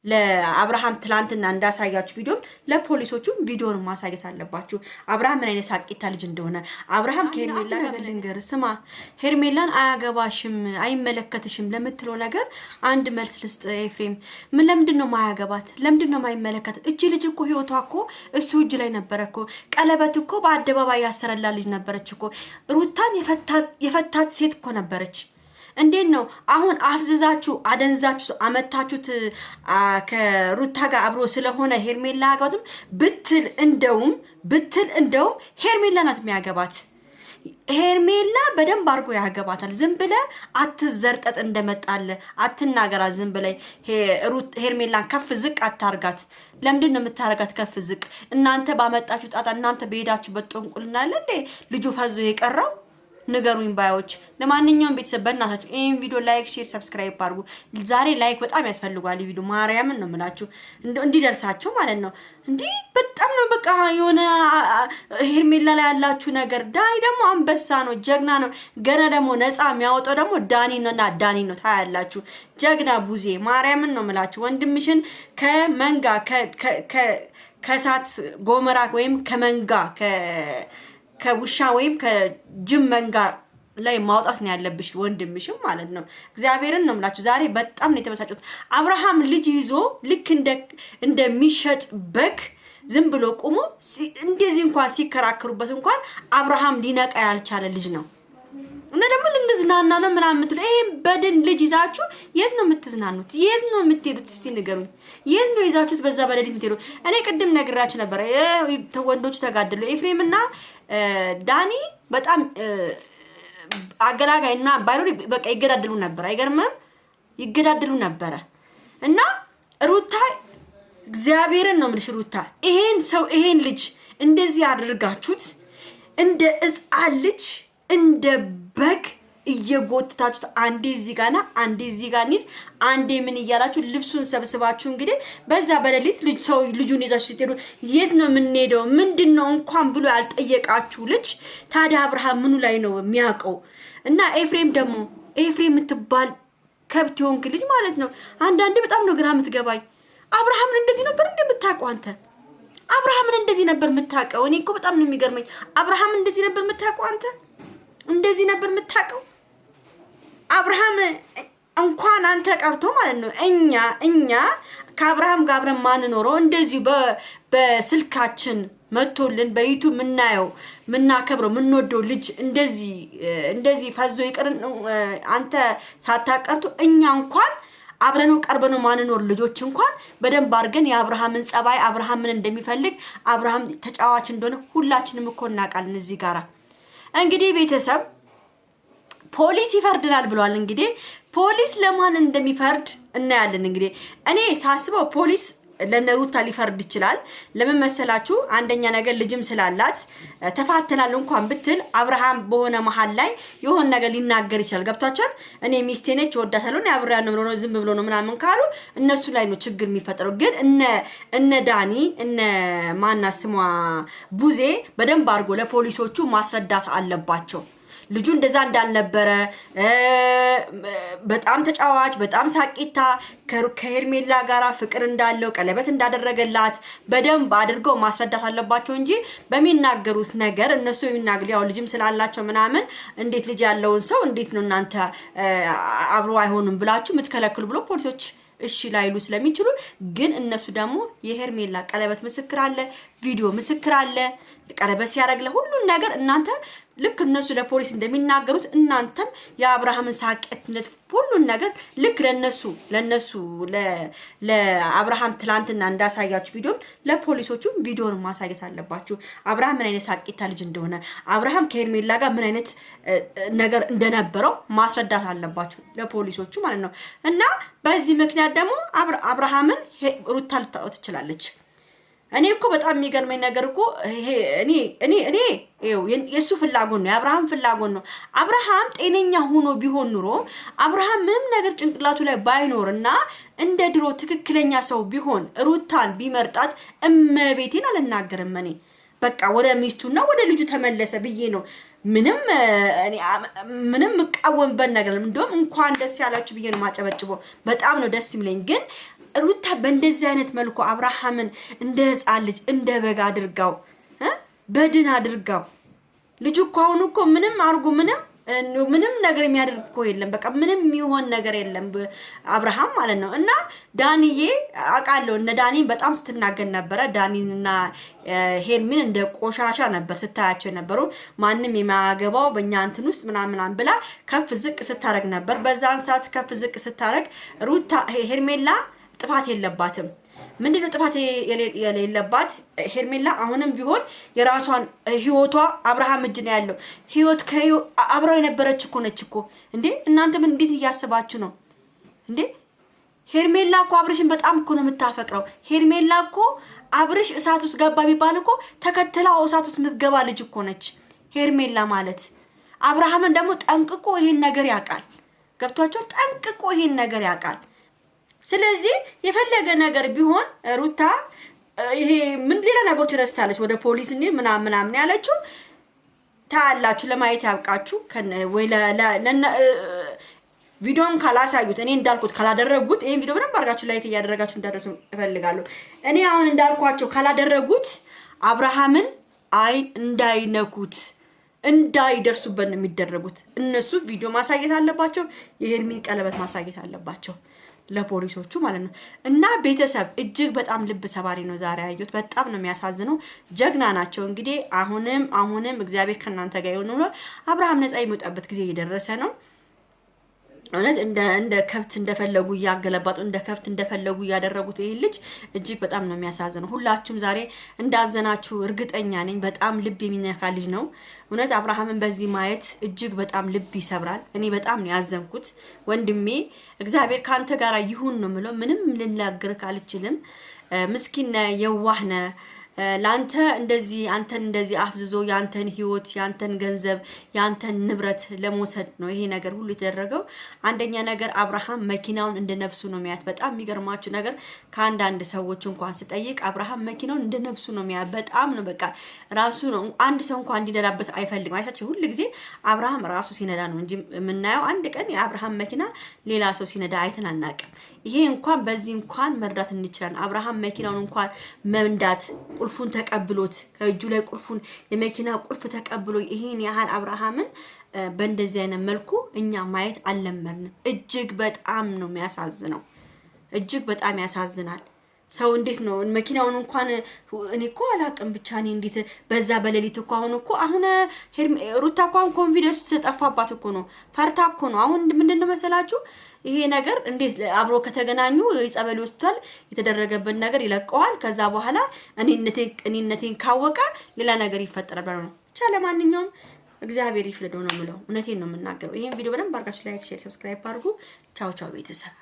ለአብርሃም ትላንትና እንዳሳያችሁ ቪዲዮ ለፖሊሶቹ ቪዲዮን ማሳየት አለባችሁ። አብርሃም ምን አይነት ሳቂታ ልጅ እንደሆነ አብርሃም ከሄርሜላ ጋር ልንገር ስማ፣ ሄርሜላን አያገባሽም አይመለከትሽም ለምትለው ነገር አንድ መልስ ልስጥ ኤፍሬም። ምን ለምንድን ነው ማያገባት? ለምንድን ነው ማይመለከት? እቺ ልጅ እኮ ህይወቷ እኮ እሱ እጅ ላይ ነበረ እኮ። ቀለበት እኮ በአደባባይ ያሰረላ ልጅ ነበረች እኮ። ሩታን የፈታት ሴት እኮ ነበረች። እንዴት ነው አሁን አፍዝዛችሁ አደንዛችሁ አመታችሁት? ከሩታ ጋር አብሮ ስለሆነ ሄርሜላ አጋውትም ብትል እንደውም ሄርሜላ ናት የሚያገባት። ሄርሜላ በደንብ አድርጎ ያገባታል። ዝም ብለ አትዘርጠጥ እንደመጣለ አትናገራት። ዝም ብለ ሄርሜላን ከፍ ዝቅ አታርጋት። ለምንድን ነው የምታረጋት ከፍ ዝቅ? እናንተ ባመጣችሁ ጣጣ እናንተ በሄዳችሁበት ጠንቁልና አለ እንዴ ልጁ ፈዞ የቀረው? ንገሩኝ ባዮች። ለማንኛውም ቤተሰብ በእናታችሁ ይሄን ቪዲዮ ላይክ፣ ሼር፣ ሰብስክራይብ አድርጉ። ዛሬ ላይክ በጣም ያስፈልጋል። ቪዲዮ ማርያምን ነው የምላችሁ እንዲደርሳቸው ማለት ነው። እንዴ በጣም ነው በቃ የሆነ ሄርሜላ ላይ ያላችሁ ነገር። ዳኒ ደግሞ አንበሳ ነው፣ ጀግና ነው። ገና ደግሞ ነፃ የሚያወጣው ደግሞ ዳኒ ነው። ታያላችሁ። ጀግና ቡዜ ማርያምን ነው የምላችሁ። ወንድምሽን ከመንጋ ከሳት ጎመራ ወይም ከመንጋ ከውሻ ወይም ከጅም መንጋ ላይ ማውጣት ነው ያለብሽ ወንድምሽም ማለት ነው። እግዚአብሔርን ነው የምላችሁ። ዛሬ በጣም ነው የተበሳጨሁት። አብርሃም ልጅ ይዞ ልክ እንደሚሸጥ በግ ዝም ብሎ ቆሞ እንደዚህ እንኳን ሲከራከሩበት እንኳን አብርሃም ሊነቃ ያልቻለ ልጅ ነው። እና ደግሞ ልንዝናና ነው ምናምን የምትለው ይሄን በድን ልጅ ይዛችሁ የት ነው የምትዝናኑት? የት ነው የምትሄዱት? እስቲ ንገሩኝ። የት ነው ይዛችሁት በዛ በሌሊት የምትሄዱ? እኔ ቅድም ነግራችሁ ነበር። ወንዶቹ ተጋደሉ። ኤፍሬምና ዳኒ በጣም አገላጋይና ባይሮሪ በቃ ይገዳደሉ ነበር። አይገርምም? ይገዳደሉ ነበር። እና ሩታ እግዚአብሔርን ነው የምልሽ ሩታ ይሄን ልጅ እንደዚህ አድርጋችሁት እንደ ሕፃን ልጅ እንደ በግ እየጎትታችሁት አንዴ እዚህ ጋርና አንዴ እዚህ ጋር እንሂድ አንዴ ምን እያላችሁ ልብሱን ሰብስባችሁ እንግዲህ በዛ በሌሊት ልጁን ይዛችሁ ስትሄዱ የት ነው የምንሄደው? ምንድነው እንኳን ብሎ ያልጠየቃችሁ ልጅ ታዲያ አብርሃም ምኑ ላይ ነው የሚያውቀው? እና ኤፍሬም የምትባል ከብት የሆንክ ልጅ ማለት ነው። አንዳንዴ በጣም ነው ግራ የምትገባኝ። አብርሃምን እንደዚህ ነበር እንደምታውቀው አንተ? አብርሃምን እንደዚህ ነበር የምታውቀው? እኔ እኮ በጣም ነው የሚገርመኝ። አብርሃምን እንደዚህ ነበር የምታውቀው አንተ? እንደዚህ ነበር የምታውቀው? አብርሃም እንኳን አንተ ቀርቶ ማለት ነው እኛ ከአብርሃም ጋር አብረን ማንኖረው እንደዚህ በስልካችን መጥቶልን በዩቲዩብ ምናየው ምናከብረው ምንወደው ልጅ እንደዚህ ፈዞ ይቀርን አንተ ሳታቀርቱ እኛ እንኳን አብረነው ቀርበነው ማንኖር ልጆች እንኳን በደንብ አድርገን የአብርሃምን ጸባይ አብርሃም ምን እንደሚፈልግ አብርሃም ተጫዋች እንደሆነ ሁላችንም እኮ እናውቃለን። እዚህ ጋራ እንግዲህ ቤተሰብ ፖሊስ ይፈርድናል ብሏል። እንግዲህ ፖሊስ ለማን እንደሚፈርድ እናያለን። እንግዲህ እኔ ሳስበው ፖሊስ ለነሩታ ሊፈርድ ይችላል። ለምን መሰላችሁ? አንደኛ ነገር ልጅም ስላላት ተፋተናል እንኳን ብትል አብርሃም በሆነ መሃል ላይ የሆነ ነገር ሊናገር ይችላል። ገብቷቸዋል። እኔ ሚስቴ ነች ወዳታለሁ አብርሃም ነው ብሎ ነው ዝም ብሎ ነው ምናምን ካሉ እነሱ ላይ ነው ችግር የሚፈጠረው። ግን እነ ዳኒ እነ ማና ስሟ ቡዜ በደንብ አድርጎ ለፖሊሶቹ ማስረዳት አለባቸው። ልጁ እንደዛ እንዳልነበረ በጣም ተጫዋች በጣም ሳቂታ ከሄርሜላ ጋራ ፍቅር እንዳለው ቀለበት እንዳደረገላት በደንብ አድርገው ማስረዳት አለባቸው እንጂ በሚናገሩት ነገር እነሱ የሚናገሩ ያው ልጅም ስላላቸው ምናምን እንዴት ልጅ ያለውን ሰው እንዴት ነው እናንተ አብሮ አይሆንም ብላችሁ የምትከለክሉ ብሎ ፖሊሶች እሺ ላይሉ ስለሚችሉ ግን እነሱ ደግሞ የሄርሜላ ቀለበት ምስክር አለ፣ ቪዲዮ ምስክር አለ። ቀለበት ሲያደርግ ለሁሉን ነገር እናንተ ልክ እነሱ ለፖሊስ እንደሚናገሩት እናንተም የአብርሃምን ሳቂትነት ሁሉን ነገር ልክ ለአብርሃም ትላንትና እንዳሳያችሁ ቪዲዮ ለፖሊሶቹ ቪዲዮን ማሳየት አለባችሁ። አብርሃም ምን አይነት ሳቂታ ልጅ እንደሆነ አብርሃም ከሄርሜላ ጋር ምን አይነት ነገር እንደነበረው ማስረዳት አለባችሁ ለፖሊሶቹ ማለት ነው። እና በዚህ ምክንያት ደግሞ አብርሃምን ሩታ ልታወጥ ትችላለች። እኔ እኮ በጣም የሚገርመኝ ነገር እኮ እኔ የሱ ፍላጎት ነው የአብርሃም ፍላጎት ነው። አብርሃም ጤነኛ ሆኖ ቢሆን ኑሮ አብርሃም ምንም ነገር ጭንቅላቱ ላይ ባይኖርና እንደ ድሮ ትክክለኛ ሰው ቢሆን ሩታን ቢመርጣት እመቤቴን አልናገርም። እኔ በቃ ወደ ሚስቱና ወደ ልጁ ተመለሰ ብዬ ነው ምንም መቃወምበት ነገር እንደውም እንኳን ደስ ያላችሁ ብዬ ነው ማጨበጭበው። በጣም ነው ደስ የሚለኝ። ግን ሩታ በእንደዚህ አይነት መልኩ አብርሃምን እንደ ሕፃን ልጅ እንደ በግ አድርጋው በድን አድርጋው ልጁ እኮ አሁን እኮ ምንም አርጉ ምንም ነገር የሚያደርግ እኮ የለም። በቃ ምንም የሚሆን ነገር የለም አብርሃም ማለት ነው። እና ዳኒዬ አውቃለሁ እነ ዳኒን በጣም ስትናገር ነበረ። ዳኒንና ሄርሚን እንደ ቆሻሻ ነበር ስታያቸው የነበሩ። ማንም የማያገባው በእኛ እንትን ውስጥ ምናምን ብላ ከፍ ዝቅ ስታረግ ነበር። በዛን ሰዓት ከፍ ዝቅ ስታረግ ሩታ ሄርሜላ ጥፋት የለባትም። ምንድነው ጥፋት የሌለባት? ሄርሜላ አሁንም ቢሆን የራሷን ህይወቷ አብርሃም እጅ ነው ያለው። ህይወት አብራው የነበረች እኮ ነች እኮ እንዴ! እናንተ ምን እንዴት እያስባችሁ ነው እንዴ? ሄርሜላ እኮ አብርሽን በጣም እኮ ነው የምታፈቅረው። ሄርሜላ እኮ አብርሽ እሳት ውስጥ ገባ ቢባል እኮ ተከትላው እሳት ውስጥ የምትገባ ልጅ እኮ ነች ሄርሜላ ማለት። አብርሃምን ደግሞ ጠንቅቆ ይሄን ነገር ያውቃል። ገብቷቸው ጠንቅቆ ይሄን ነገር ያውቃል። ስለዚህ የፈለገ ነገር ቢሆን ሩታ ይሄ ምን ሌላ ነገሮች ረስታለች። ወደ ፖሊስ እንዴ ምናምን ያለችው ታላችሁ ለማየት ያብቃችሁ። ወይ ቪዲዮን ካላሳዩት እኔ እንዳልኩት ካላደረጉት ይሄን ቪዲዮ በደንብ አድርጋችሁ ላይክ እያደረጋችሁ እንደረሱ እፈልጋለሁ። እኔ አሁን እንዳልኳቸው ካላደረጉት አብርሃምን እንዳይነኩት እንዳይደርሱበት ነው የሚደረጉት። እነሱ ቪዲዮ ማሳየት አለባቸው። የሄርሚን ቀለበት ማሳየት አለባቸው ለፖሊሶቹ ማለት ነው። እና ቤተሰብ እጅግ በጣም ልብ ሰባሪ ነው ዛሬ ያዩት። በጣም ነው የሚያሳዝነው። ጀግና ናቸው። እንግዲህ አሁንም እግዚአብሔር ከእናንተ ጋር ይሁን ብሎ አብርሃም ነፃ የሚወጣበት ጊዜ እየደረሰ ነው። እውነት እንደ ከብት እንደፈለጉ እያገለባጡ እንደ ከብት እንደፈለጉ እያደረጉት ይሄ ልጅ እጅግ በጣም ነው የሚያሳዝነው። ሁላችሁም ዛሬ እንዳዘናችሁ እርግጠኛ ነኝ። በጣም ልብ የሚነካ ልጅ ነው። እውነት አብርሃምን በዚህ ማየት እጅግ በጣም ልብ ይሰብራል። እኔ በጣም ነው ያዘንኩት ወንድሜ። እግዚአብሔር ካንተ ጋር ይሁን ነው የምለው። ምንም ልናገርህ አልችልም። ምስኪን ነህ፣ የዋህ ነህ። ላንተ እንደዚህ አንተን እንደዚህ አፍዝዞ ያንተን ህይወት ያንተን ገንዘብ ያንተን ንብረት ለመውሰድ ነው ይሄ ነገር ሁሉ የተደረገው። አንደኛ ነገር አብርሃም መኪናውን እንደነፍሱ ነው የሚያት። በጣም የሚገርማችሁ ነገር ከአንዳንድ ሰዎች እንኳን ስጠይቅ አብርሃም መኪናውን እንደነፍሱ ነው የሚያት። በጣም ነው በቃ ራሱ ነው። አንድ ሰው እንኳን እንዲነዳበት አይፈልግም። አይታችሁ ሁሉ ጊዜ አብርሃም ራሱ ሲነዳ ነው እንጂ የምናየው አንድ ቀን የአብርሃም መኪና ሌላ ሰው ሲነዳ አይተን አናውቅም። ይሄ እንኳን በዚህ እንኳን መርዳት እንችላለን። አብርሃም መኪናውን እንኳን መንዳት ቁልፉን ተቀብሎት ከእጁ ላይ ቁልፉን የመኪና ቁልፍ ተቀብሎ ይሄን ያህል አብርሃምን በእንደዚህ አይነት መልኩ እኛ ማየት አልለመድንም። እጅግ በጣም ነው የሚያሳዝነው። እጅግ በጣም ያሳዝናል። ሰው እንዴት ነው መኪናውን እንኳን እኔ እኮ አላውቅም ብቻ እኔ እንዴት በዛ በሌሊት እኮ አሁን ሩታ እንኳን ኮንፊደንስ ተጠፋባት እኮ ነው። ፈርታ እኮ ነው። አሁን ምንድነው መሰላችሁ ይሄ ነገር እንዴት አብሮ ከተገናኙ የጸበል ሆስፒታል የተደረገበት ነገር ይለቀዋል። ከዛ በኋላ እኔነቴን ካወቀ ሌላ ነገር ይፈጠራል ነው። ብቻ ለማንኛውም እግዚአብሔር ይፍረደው ነው የምለው። እውነቴን ነው የምናገረው። ይሄን ቪዲዮ በደንብ አድርጋችሁ ላይክ፣ ሼር፣ ሰብስክራይብ አድርጉ። ቻው ቤተሰብ።